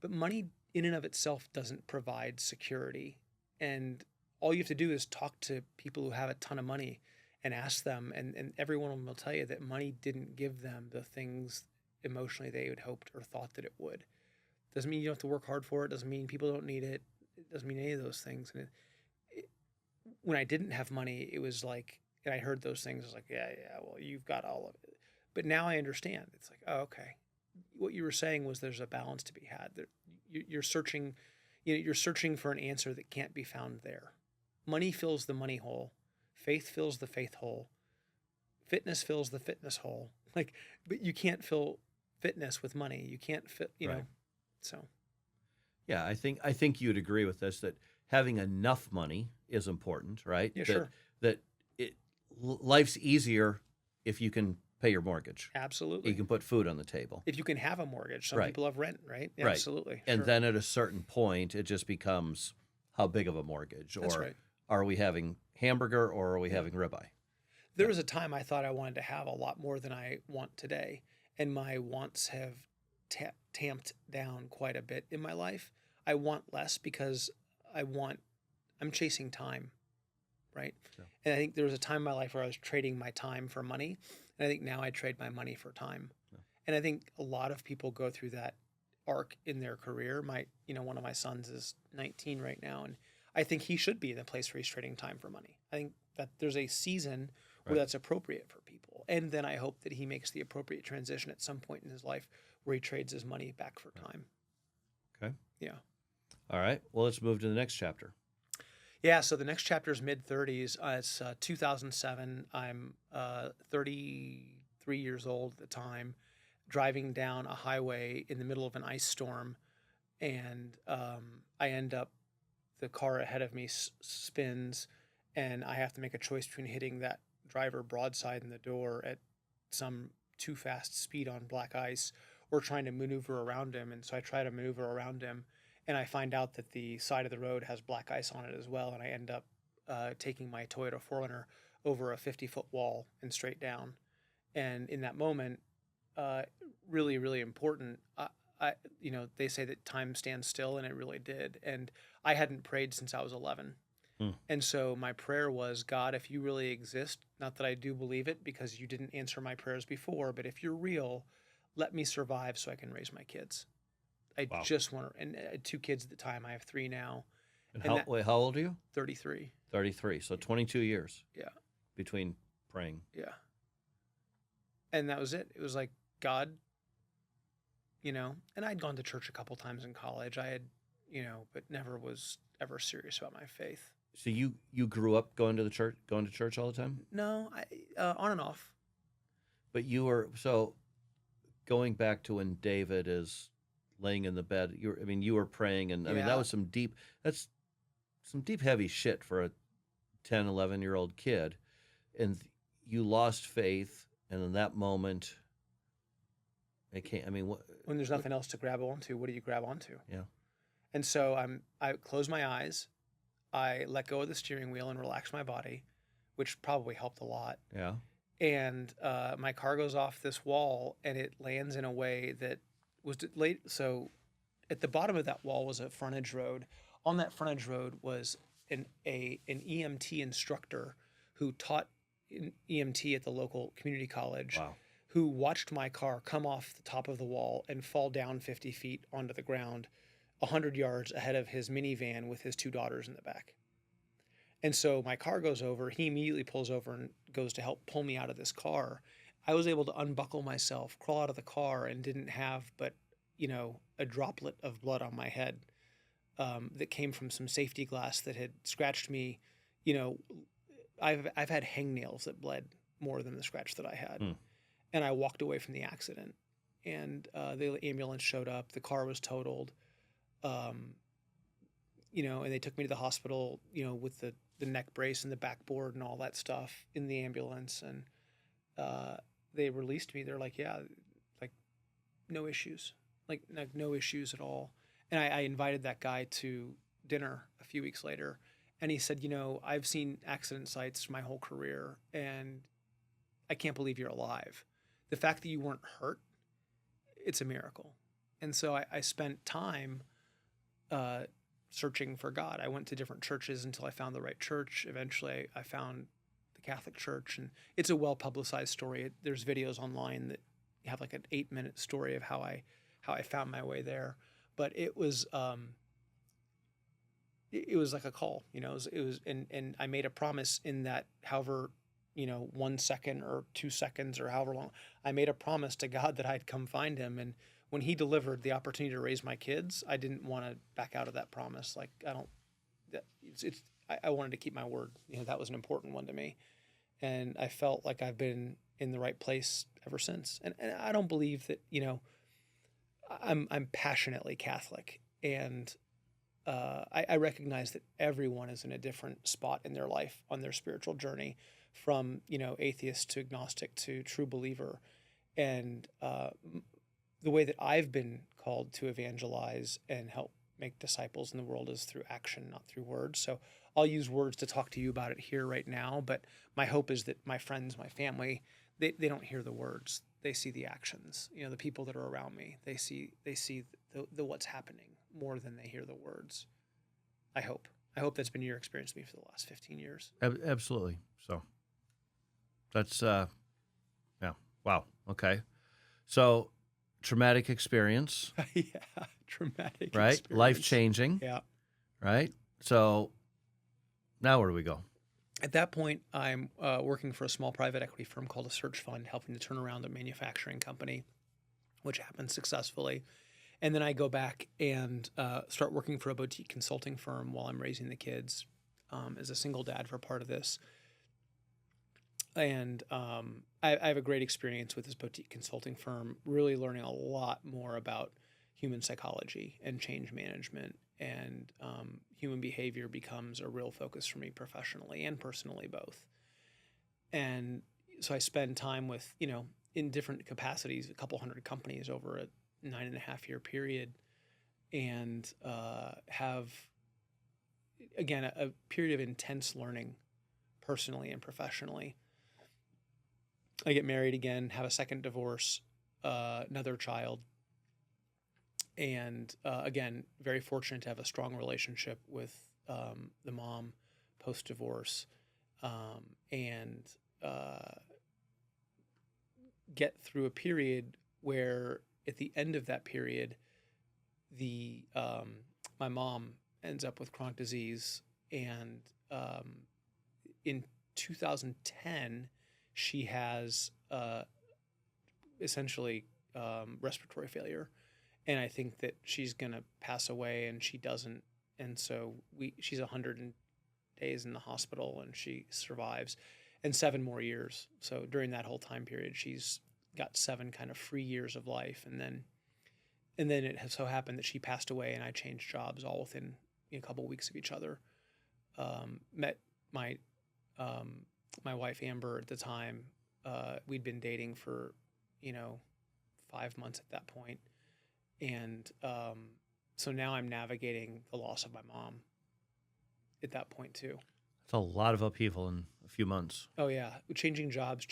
But money in and of itself doesn't provide security. And all you have to do is talk to people who have a ton of money and ask them, and every one of them will tell you that money didn't give them the things emotionally they had hoped or thought that it would. Doesn't mean you don't have to work hard for it. Doesn't mean people don't need it. It doesn't mean any of those things. And when I didn't have money, it was like, and I heard those things, I was like, yeah, well, you've got all of it. But now I understand. It's like, oh, okay. What you were saying was there's a balance to be had. You're searching, you're searching for an answer that can't be found there. Money fills the money hole. Faith fills the faith hole. Fitness fills the fitness hole. But you can't fill fitness with money. You can't fit, know. So.
Yeah, I think you'd agree with this, that having enough money is important, right?
Yeah, sure.
That life's easier if you can pay your mortgage.
Absolutely.
You can put food on the table.
If you can have a mortgage. Some people have rent, right? Yeah,
right.
Absolutely.
And then at a certain point, it just becomes how big of a mortgage?
That's right.
Are we having hamburger or are we having ribeye?
There was a time I thought I wanted to have a lot more than I want today. And my wants have tamped down quite a bit in my life. I want less because I'm chasing time, right? Yeah. And I think there was a time in my life where I was trading my time for money. And I think now I trade my money for time. Yeah. And I think a lot of people go through that arc in their career. One of my sons is 19 right now, and I think he should be in a place where he's trading time for money. I think that there's a season where that's appropriate for people. And then I hope that he makes the appropriate transition at some point in his life where he trades his money back for time.
Okay.
Yeah.
All right. Well, let's move to the next chapter.
Yeah. So the next chapter is mid-30s. It's 2007. I'm 33 years old at the time, driving down a highway in the middle of an ice storm. And I end up, the car ahead of me spins, and I have to make a choice between hitting that driver broadside in the door at some too fast speed on black ice or trying to maneuver around him. And so I try to maneuver around him, and I find out that the side of the road has black ice on it as well, and I end up taking my Toyota 4Runner over a 50-foot wall and straight down. And in that moment, really, really important, they say that time stands still, and it really did. And I hadn't prayed since I was 11. And so my prayer was, God, if you really exist, not that I do believe it because you didn't answer my prayers before, but if you're real, let me survive so I can raise my kids. I just want to, and I had 2 kids at the time. I have 3 now.
And how old are you?
33.
33. So 22 years.
Yeah.
Between praying.
Yeah. And that was it. It was like, God, and I'd gone to church a couple times in college. I had, but never was ever serious about my faith.
So you grew up going to church all the time?
No, on and off.
But you were, so going back to when David is laying in the bed, you were praying, and I mean, that was that's some deep, heavy shit for a 10, 11-year-old kid. And you lost faith, and in that moment,
when there's nothing else to grab onto, what do you grab onto?
Yeah.
And so I closed my eyes, I let go of the steering wheel and relaxed my body, which probably helped a lot.
Yeah.
And my car goes off this wall, and it lands in a way that was late. So at the bottom of that wall was a frontage road. On that frontage road was an EMT instructor who taught EMT at the local community college.
Wow.
Who watched my car come off the top of the wall and fall down 50 feet onto the ground 100 yards ahead of his minivan with his 2 daughters in the back. And so my car goes over. He immediately pulls over and goes to help pull me out of this car. I was able to unbuckle myself, crawl out of the car, and didn't have but, a droplet of blood on my head that came from some safety glass that had scratched me. I've had hangnails that bled more than the scratch that I had. And I walked away from the accident, and the ambulance showed up. The car was totaled, and they took me to the hospital, with the neck brace and the backboard and all that stuff in the ambulance. And they released me. They're like, yeah, like no issues, like no issues at all. And I invited that guy to dinner a few weeks later, and he said, I've seen accident sites my whole career, and I can't believe you're alive. The fact that you weren't hurt, it's a miracle. And so I spent time searching for God. I went to different churches until I found the right church. Eventually, I found the Catholic Church, and it's a well-publicized story. There's videos online that have like an 8-minute story of how I found my way there. But it was like a call, it was, and I made a promise in that, however, 1 second or 2 seconds or however long, I made a promise to God that I'd come find him. And when he delivered the opportunity to raise my kids, I didn't want to back out of that promise. Like, I wanted to keep my word. That was an important one to me. And I felt like I've been in the right place ever since. And I don't believe that, I'm passionately Catholic. And I recognize that everyone is in a different spot in their life on their spiritual journey, from atheist to agnostic to true believer. And the way that I've been called to evangelize and help make disciples in the world is through action, not through words. So I'll use words to talk to you about it here right now, but my hope is that my friends, my family, they don't hear the words, they see the actions. The people that are around me, they see the what's happening more than they hear the words. I hope that's been your experience with me for the last 15 years.
Absolutely. So that's, yeah. Wow. Okay. So traumatic experience.
Yeah. Traumatic
right?
experience.
Life-changing.
Yeah.
Right? So now where do we go?
At that point, I'm working for a small private equity firm called a search fund, helping to turn around a manufacturing company, which happened successfully. And then I go back and start working for a boutique consulting firm while I'm raising the kids, as a single dad for part of this. And I have a great experience with this boutique consulting firm, really learning a lot more about human psychology and change management. And human behavior becomes a real focus for me professionally and personally both. And so I spend time with, in different capacities, a couple hundred companies over a 9.5-year period, and have, again, a period of intense learning personally and professionally. I get married again, have a second divorce, another child, and again, very fortunate to have a strong relationship with the mom post-divorce, and get through a period where at the end of that period, my mom ends up with chronic disease, and in 2010, she has essentially respiratory failure, and I think that she's gonna pass away, and she doesn't. And so she's 100 days in the hospital, and she survives, and 7 more years. So during that whole time period, she's got 7 kind of free years of life, and then it has so happened that she passed away, and I changed jobs all within a couple weeks of each other. Met my my wife Amber at the time. We'd been dating for 5 months at that point, and so now I'm navigating the loss of my mom at that point too.
It's a lot of upheaval in a few months.
Oh yeah, changing jobs,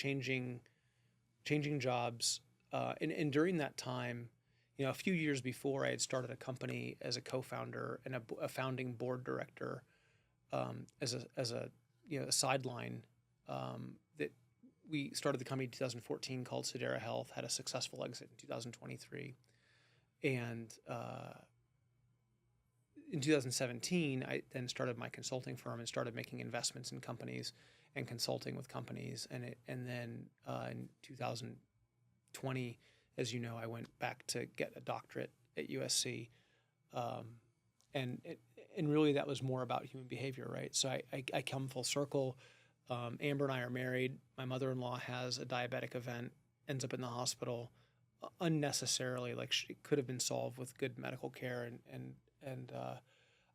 and during that time, a few years before, I had started a company as a co-founder and a founding board director, as a sideline. That we started the company in 2014 called Sedera Health, had a successful exit in 2023, and in 2017, I then started my consulting firm and started making investments in companies and consulting with companies. And then in 2020, as you know, I went back to get a doctorate at USC, and really that was more about human behavior, right? So I come full circle. Amber and I are married. My mother-in-law has a diabetic event, ends up in the hospital unnecessarily. Like, it could have been solved with good medical care, and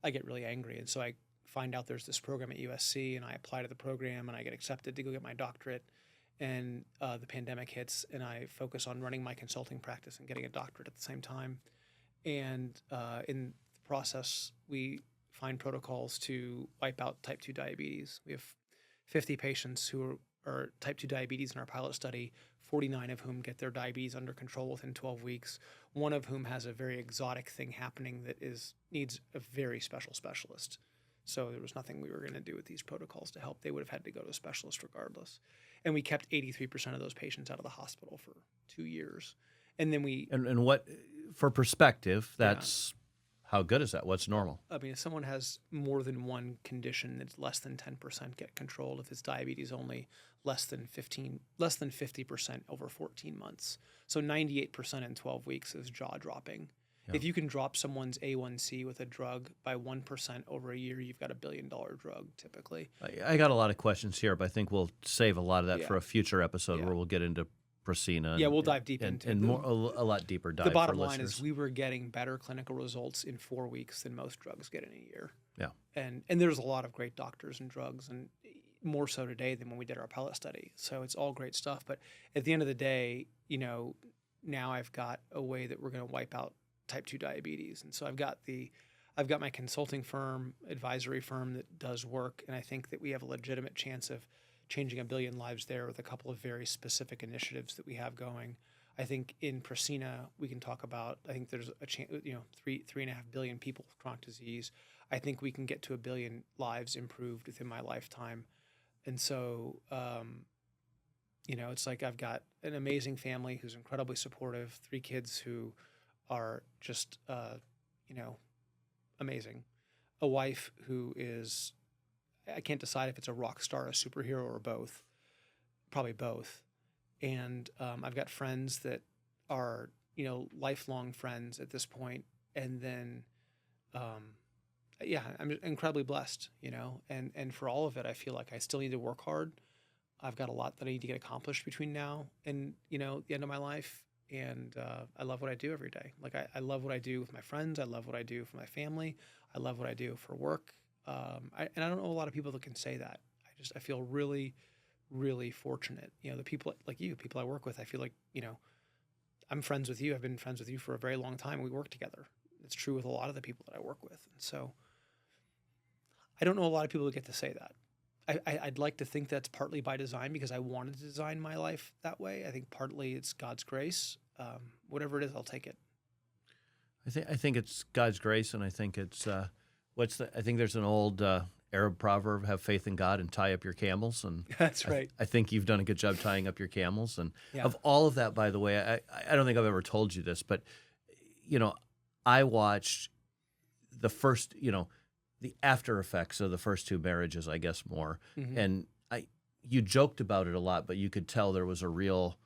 I get really angry. And so I find out there's this program at USC, and I apply to the program, and I get accepted to go get my doctorate. And the pandemic hits, and I focus on running my consulting practice and getting a doctorate at the same time. And in the process, we find protocols to wipe out type 2 diabetes. We have 50 patients who are type 2 diabetes in our pilot study, 49 of whom get their diabetes under control within 12 weeks, one of whom has a very exotic thing happening that needs a very special specialist. So there was nothing we were going to do with these protocols to help. They would have had to go to a specialist regardless. And we kept 83% of those patients out of the hospital for 2 years. And then
And what, for perspective, that's how good is that? What's normal?
I mean, if someone has more than one condition, it's less than 10% get controlled. If it's diabetes, only less than 50% over 14 months. So 98% in 12 weeks is jaw dropping. Yeah. If you can drop someone's A1C with a drug by 1% over a year, you've got $1 billion drug typically.
I got a lot of questions here, but I think we'll save a lot of that for a future episode where we'll get into Procena.
We'll dive deep into
and more, a lot deeper dive.
The bottom
for
line
listeners.
is we were getting better clinical results in 4 weeks than most drugs get in a year.
Yeah.
And there's a lot of great doctors and drugs, and more so today than when we did our pilot study. So it's all great stuff. But at the end of the day, now I've got a way that we're going to wipe out type 2 diabetes. And so I've got my consulting firm, advisory firm that does work. And I think that we have a legitimate chance of changing 1 billion lives there with a couple of very specific initiatives that we have going. I think in Procena, we can talk about, I think there's a chance, 3.5 billion people with chronic disease. I think we can get to 1 billion lives improved within my lifetime. And so, it's like I've got an amazing family who's incredibly supportive, 3 kids who are just, amazing. A wife who is, I can't decide if it's a rock star, a superhero, or both. Probably both. And I've got friends that are, lifelong friends at this point. And then, I'm incredibly blessed, and for all of it, I feel like I still need to work hard. I've got a lot that I need to get accomplished between now and, the end of my life. And I love what I do every day. Like, I love what I do with my friends. I love what I do for my family. I love what I do for work. And I don't know a lot of people that can say that. I feel really, really fortunate. The people like you, people I work with, I feel like, I'm friends with you. I've been friends with you for a very long time. We work together. It's true with a lot of the people that I work with. And so I don't know a lot of people that get to say that. I'd like to think that's partly by design because I wanted to design my life that way. I think partly it's God's grace. Whatever it is, I'll take it.
I think it's God's grace, and I think it's I think there's an old Arab proverb: "Have faith in God and tie up your camels." And
that's right.
I think you've done a good job tying up your camels. And of all of that, by the way, I don't think I've ever told you this, but I watched the first, the after effects of the first 2 marriages, I guess more. Mm-hmm. And you joked about it a lot, but you could tell there was a real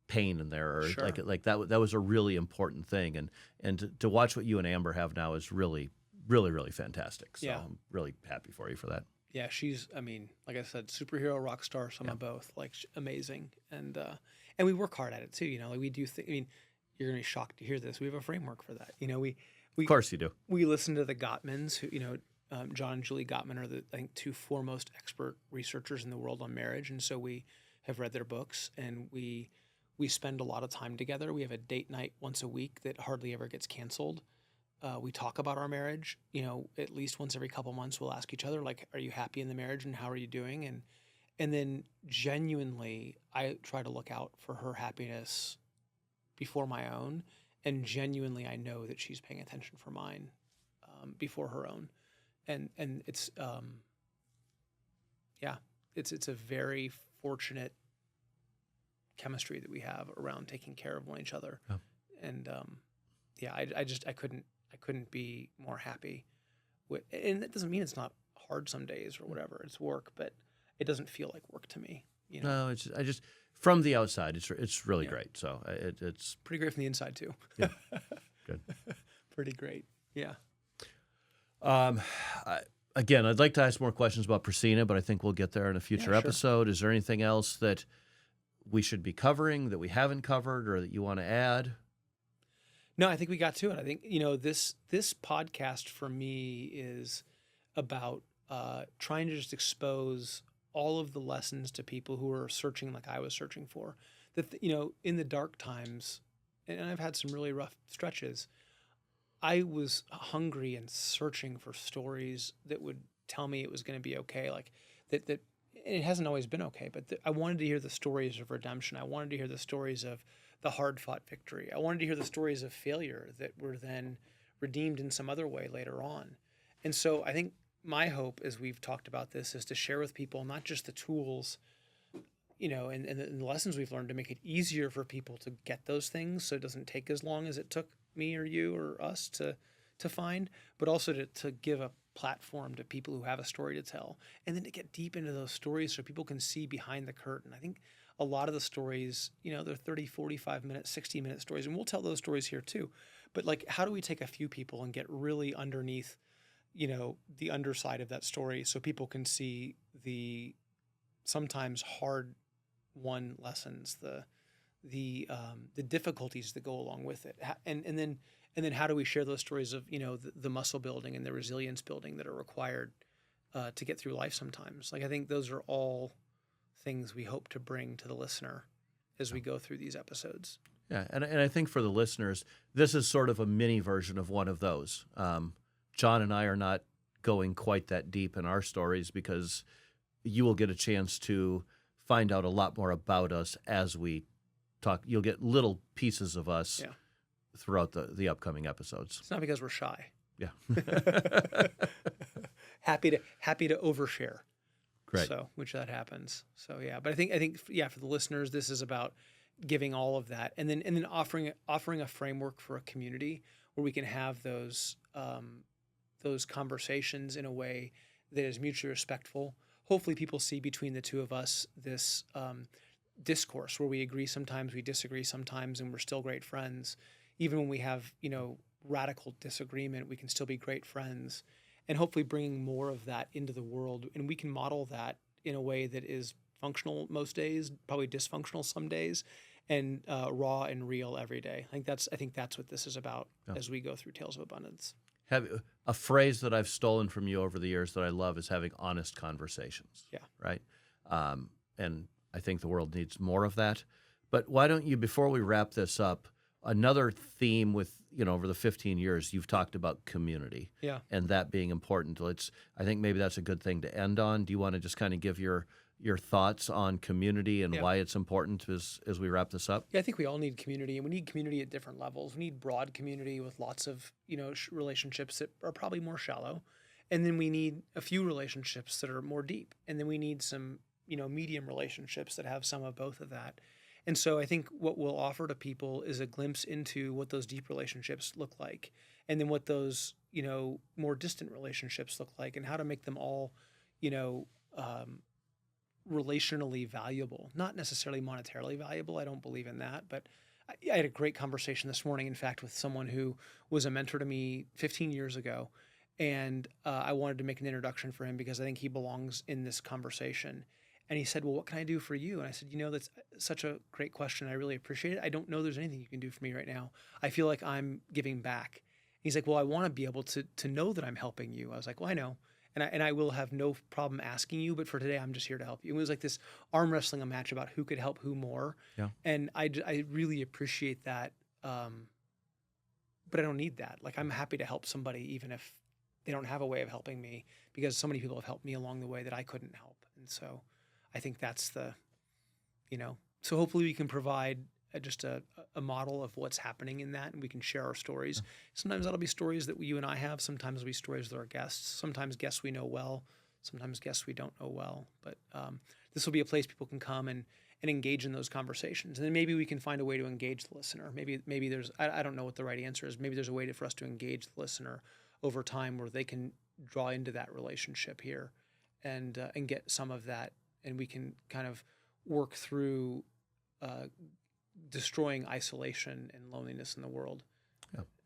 pain in there, or
Sure.
like that was a really important thing, and to watch what you and Amber have now is really, really, really fantastic. So
Yeah.
I'm really happy for you for that.
Yeah, she's, I mean, like I said, superhero, rock star, some
Yeah.
of both, like amazing. And we work hard at it too, like we do I mean, you're going to be shocked to hear this. We have a framework for that.
Of course you do.
We listen to the Gottmans, who, John and Julie Gottman are I think, two foremost expert researchers in the world on marriage. And so we have read their books, and we spend a lot of time together. We have a date night once a week that hardly ever gets canceled. We talk about our marriage, at least once every couple months. We'll ask each other, like, are you happy in the marriage, and how are you doing? And then genuinely, I try to look out for her happiness before my own. And genuinely, I know that she's paying attention for mine before her own. And it's, it's a very fortunate chemistry that we have around taking care of one each other.
Yeah.
And I couldn't be more happy with, and that doesn't mean it's not hard some days or whatever. It's work, but it doesn't feel like work to me.
No, I just from the outside, it's really great. So it's
pretty great from the inside too.
Yeah. Good.
Pretty great. Yeah.
Again, I'd like to ask more questions about Priscina, but I think we'll get there in a future episode. Is there anything else that we should be covering that we haven't covered, or that you want to add?
No, I think we got to it. I think, this podcast for me is about trying to just expose all of the lessons to people who are searching like I was searching for. That, in the dark times, and I've had some really rough stretches, I was hungry and searching for stories that would tell me it was going to be okay. Like that it hasn't always been okay, but I wanted to hear the stories of redemption. I wanted to hear the stories of the hard-fought victory. I wanted to hear the stories of failure that were then redeemed in some other way later on. And so I think my hope, as we've talked about this, is to share with people not just the tools, and the lessons we've learned to make it easier for people to get those things, so it doesn't take as long as it took me or you or us to find, but also to give a platform to people who have a story to tell, and then to get deep into those stories so people can see behind the curtain. I think a lot of the stories, they're 30, 45-minute, 60-minute stories, and we'll tell those stories here too. But like, how do we take a few people and get really underneath, the underside of that story, so people can see the sometimes hard-won lessons, the difficulties that go along with it, and then how do we share those stories of the muscle building and the resilience building that are required to get through life sometimes. Like, I think those are all things we hope to bring to the listener as we go through these episodes.
Yeah, and I think for the listeners, this is sort of a mini version of one of those. John and I are not going quite that deep in our stories, because you will get a chance to find out a lot more about us as we talk. You'll get little pieces of us throughout the upcoming episodes.
It's not because we're shy.
Yeah.
happy to overshare.
Great.
So, which that happens. So yeah, but I think for the listeners, this is about giving all of that, and then offering a framework for a community where we can have those conversations in a way that is mutually respectful. Hopefully, people see between the two of us this discourse where we agree sometimes, we disagree sometimes, and we're still great friends. Even when we have radical disagreement, we can still be great friends. And hopefully bringing more of that into the world. And we can model that in a way that is functional most days, probably dysfunctional some days, and raw and real every day. I think that's what this is about as we go through Tales of Abundance.
A phrase that I've stolen from you over the years that I love is having honest conversations.
Yeah.
Right? And I think the world needs more of that. But why don't you, before we wrap this up, another theme with, over the 15 years, you've talked about community, and that being important. I think maybe that's a good thing to end on. Do you want to just kind of give your thoughts on community and why it's important as we wrap this up?
Yeah, I think we all need community, and we need community at different levels. We need broad community with lots of, relationships that are probably more shallow. And then we need a few relationships that are more deep. And then we need some, medium relationships that have some of both of that. And so I think what we'll offer to people is a glimpse into what those deep relationships look like, and then what those, more distant relationships look like, and how to make them all, relationally valuable, not necessarily monetarily valuable. I don't believe in that, but I had a great conversation this morning, in fact, with someone who was a mentor to me 15 years ago. And I wanted to make an introduction for him because I think he belongs in this conversation. And he said, well, what can I do for you? And I said, that's such a great question. I really appreciate it. I don't know there's anything you can do for me right now. I feel like I'm giving back. He's like, well, I want to be able to know that I'm helping you. I was like, well, I know. And I will have no problem asking you, but for today, I'm just here to help you. It was like this arm wrestling a match about who could help who more.
Yeah.
And I really appreciate that. But I don't need that. Like, I'm happy to help somebody, even if they don't have a way of helping me, because so many people have helped me along the way that I couldn't help. And so I think that's so hopefully we can provide just a model of what's happening in that, and we can share our stories. Yeah. Sometimes that'll be stories that you and I have. Sometimes it'll be stories with our guests. Sometimes guests we know well. Sometimes guests we don't know well. But this will be a place people can come and engage in those conversations. And then maybe we can find a way to engage the listener. Maybe there's, I don't know what the right answer is. Maybe there's a way for us to engage the listener over time where they can draw into that relationship here and get some of that. And we can kind of work through destroying isolation and loneliness in the world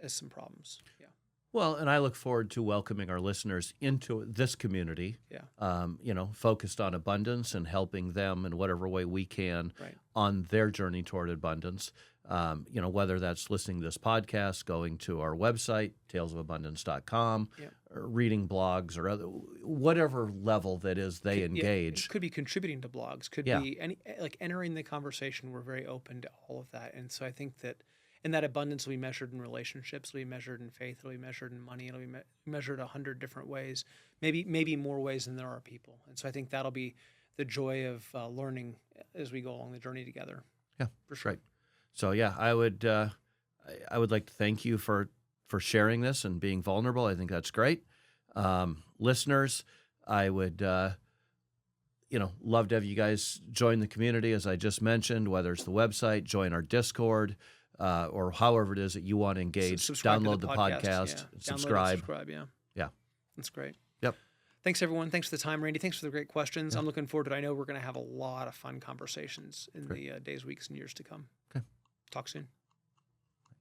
as some problems. Yeah.
Well, and I look forward to welcoming our listeners into this community, focused on abundance and helping them in whatever way we can on their journey toward abundance. Whether that's listening to this podcast, going to our website, talesofabundance.com, or reading blogs or whatever level that is they engage.
It could be contributing to blogs, could be entering the conversation. We're very open to all of that. And so I think that, and that abundance will be measured in relationships, it'll be measured in faith, it'll be measured in money, it'll be measured 100 different ways, maybe more ways than there are people. And so I think that'll be the joy of learning as we go along the journey together.
Yeah,
for sure.
Right. So I would like to thank you for sharing this and being vulnerable. I think that's great. Listeners, I would love to have you guys join the community, as I just mentioned, whether it's the website, join our Discord, or however it is that you want to engage. Download the podcast, subscribe. Yeah.
That's great.
Yep.
Thanks, everyone. Thanks for the time, Randy. Thanks for the great questions. I'm looking forward to it. I know we're going to have a lot of fun conversations in the days, weeks, and years to come.
Okay.
Talk soon.